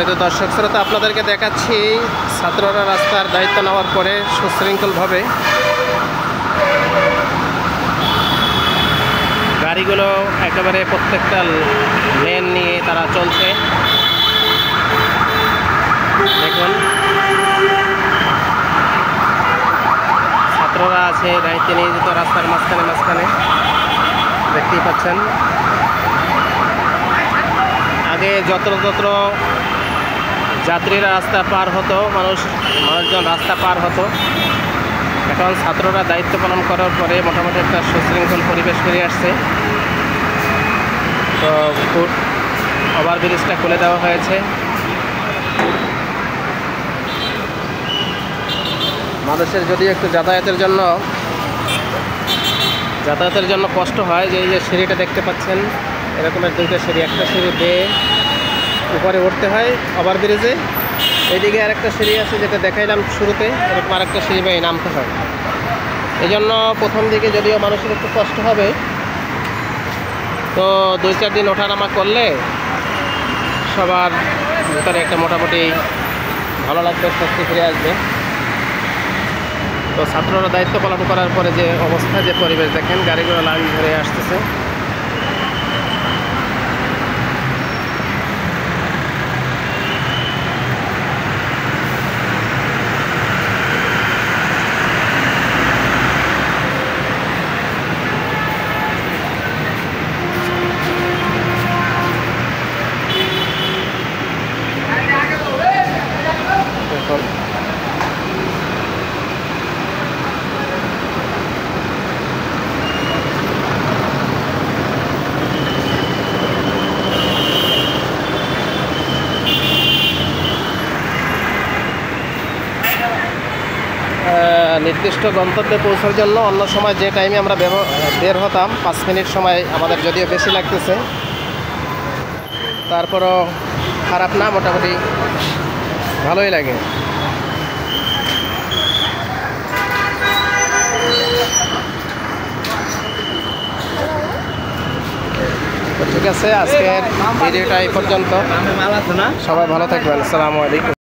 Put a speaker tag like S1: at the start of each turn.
S1: সম্মানিত দর্শক শ্রোতা, আপনাদেরকে দেখাচ্ছি ছাত্ররা রাস্তার দায়িত্ব নেওয়ার পরে সুশৃঙ্খলভাবে গাড়িগুলো একেবারে প্রত্যেকটা লেন নিয়ে তারা চলছে। দেখুন, ছাত্ররা আছে দায়িত্ব নিয়োজিত রাস্তার মাঝখানে দেখতেই পাচ্ছেন। আগে যত্র যাত্রীরা রাস্তা পার হতো, মানুষজন রাস্তা পার হতো। এখন ছাত্ররা দায়িত্ব পালন করার পরে মোটামুটি একটা সুশৃঙ্খল পরিবেশ ফিরে আসছে। তো ফুট ওভারব্রিজটা খুলে দেওয়া হয়েছে। মানুষের যদি একটু যাতায়াতের জন্য কষ্ট হয়, যে এই যে সিঁড়িটা দেখতে পাচ্ছেন, এরকমের দুইটা সিঁড়ি, একটা সিঁড়ি বেয়ে উপরে উঠতে হয় ওভারব্রিজে, এইদিকে আরেকটা সিঁড়ি আছে যেটা দেখাইলাম শুরুতে, এরকম আরেকটা সিঁড়ি বেয়ে নামতে হয়। এই জন্য প্রথম দিকে যদিও মানুষের একটু কষ্ট হবে, তো 2-4 দিন ওঠানামা করলে সবার ভিতরে একটা মোটামুটি ভালো লাগবে, স্বস্তি ফিরে আসবে। তো ছাত্ররা দায়িত্ব পালন করার পরে যে অবস্থা, যে পরিবেশ দেখেন, গাড়িগুলো লাইন ধরে আসতেছে। নির্দিষ্ট গন্তব্যে পৌঁছার জন্য অন্য সময় যে টাইমে আমরা বের হতাম, 5 মিনিট সময় আমাদের যদিও বেশি লাগতেছে, তারপরও খারাপ না, মোটামুটি ভালোই লাগে। ঠিক আছে, আজকের ভিডিওটা এই পর্যন্ত। সবাই ভালো থাকবেন। আসসালামু আলাইকুম।